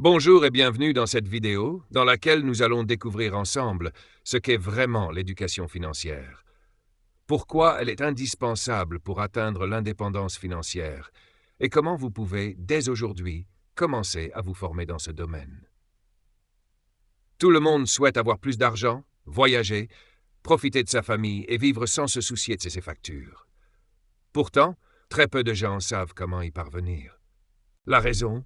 Bonjour et bienvenue dans cette vidéo dans laquelle nous allons découvrir ensemble ce qu'est vraiment l'éducation financière. Pourquoi elle est indispensable pour atteindre l'indépendance financière et comment vous pouvez, dès aujourd'hui, commencer à vous former dans ce domaine. Tout le monde souhaite avoir plus d'argent, voyager, profiter de sa famille et vivre sans se soucier de ses factures. Pourtant, très peu de gens savent comment y parvenir. La raison ?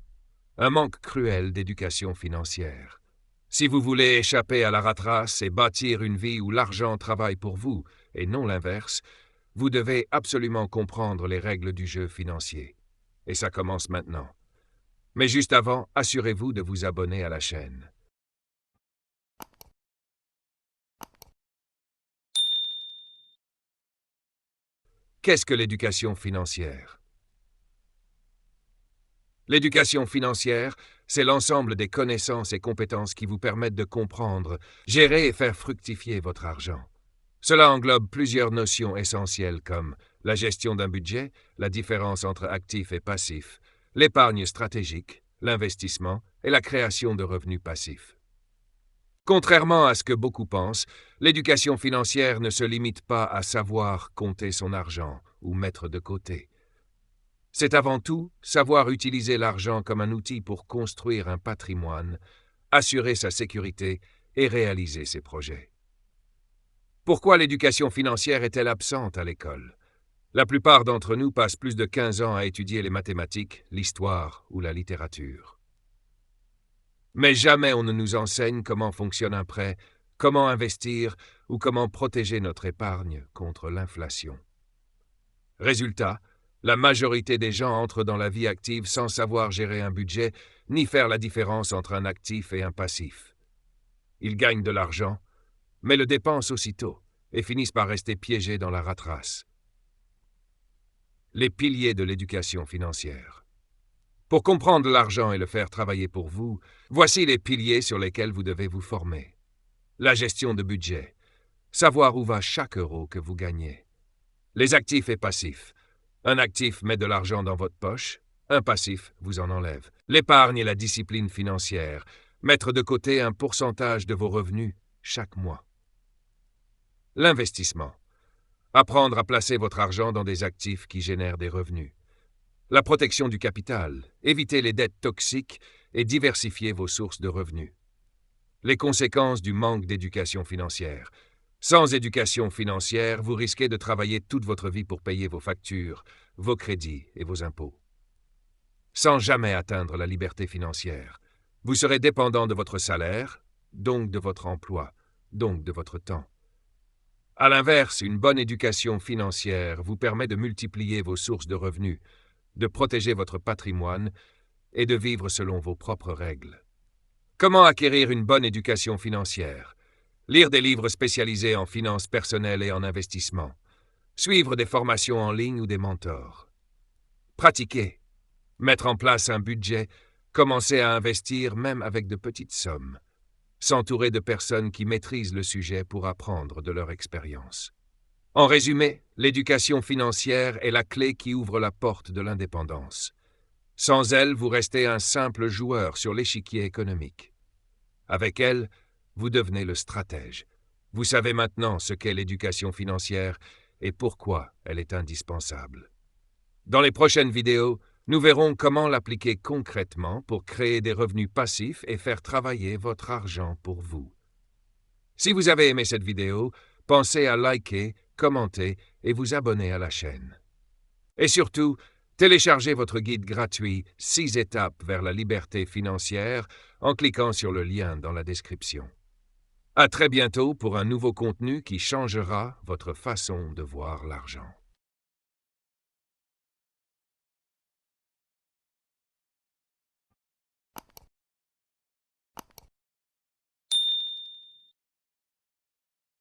Un manque cruel d'éducation financière. Si vous voulez échapper à la rat race et bâtir une vie où l'argent travaille pour vous, et non l'inverse, vous devez absolument comprendre les règles du jeu financier. Et ça commence maintenant. Mais juste avant, assurez-vous de vous abonner à la chaîne. Qu'est-ce que l'éducation financière ? L'éducation financière, c'est l'ensemble des connaissances et compétences qui vous permettent de comprendre, gérer et faire fructifier votre argent. Cela englobe plusieurs notions essentielles comme la gestion d'un budget, la différence entre actifs et passifs, l'épargne stratégique, l'investissement et la création de revenus passifs. Contrairement à ce que beaucoup pensent, l'éducation financière ne se limite pas à savoir compter son argent ou mettre de côté. C'est avant tout savoir utiliser l'argent comme un outil pour construire un patrimoine, assurer sa sécurité et réaliser ses projets. Pourquoi l'éducation financière est-elle absente à l'école ? La plupart d'entre nous passent plus de 15 ans à étudier les mathématiques, l'histoire ou la littérature. Mais jamais on ne nous enseigne comment fonctionne un prêt, comment investir ou comment protéger notre épargne contre l'inflation. Résultat, la majorité des gens entrent dans la vie active sans savoir gérer un budget, ni faire la différence entre un actif et un passif. Ils gagnent de l'argent, mais le dépensent aussitôt et finissent par rester piégés dans la rat race. Les piliers de l'éducation financière. Pour comprendre l'argent et le faire travailler pour vous, voici les piliers sur lesquels vous devez vous former. La gestion de budget. Savoir où va chaque euro que vous gagnez. Les actifs et passifs. Un actif met de l'argent dans votre poche, un passif vous en enlève. L'épargne et la discipline financière. Mettre de côté un pourcentage de vos revenus chaque mois. L'investissement. Apprendre à placer votre argent dans des actifs qui génèrent des revenus. La protection du capital. Éviter les dettes toxiques et diversifier vos sources de revenus. Les conséquences du manque d'éducation financière. Sans éducation financière, vous risquez de travailler toute votre vie pour payer vos factures, vos crédits et vos impôts. Sans jamais atteindre la liberté financière, vous serez dépendant de votre salaire, donc de votre emploi, donc de votre temps. À l'inverse, une bonne éducation financière vous permet de multiplier vos sources de revenus, de protéger votre patrimoine et de vivre selon vos propres règles. Comment acquérir une bonne éducation financière ? Lire des livres spécialisés en finances personnelles et en investissement. Suivre des formations en ligne ou des mentors. Pratiquer. Mettre en place un budget. Commencer à investir même avec de petites sommes. S'entourer de personnes qui maîtrisent le sujet pour apprendre de leur expérience. En résumé, l'éducation financière est la clé qui ouvre la porte de l'indépendance. Sans elle, vous restez un simple joueur sur l'échiquier économique. Avec elle, vous devenez le stratège. Vous savez maintenant ce qu'est l'éducation financière et pourquoi elle est indispensable. Dans les prochaines vidéos, nous verrons comment l'appliquer concrètement pour créer des revenus passifs et faire travailler votre argent pour vous. Si vous avez aimé cette vidéo, pensez à liker, commenter et vous abonner à la chaîne. Et surtout, téléchargez votre guide gratuit « 6 étapes vers la liberté financière » en cliquant sur le lien dans la description. À très bientôt pour un nouveau contenu qui changera votre façon de voir l'argent.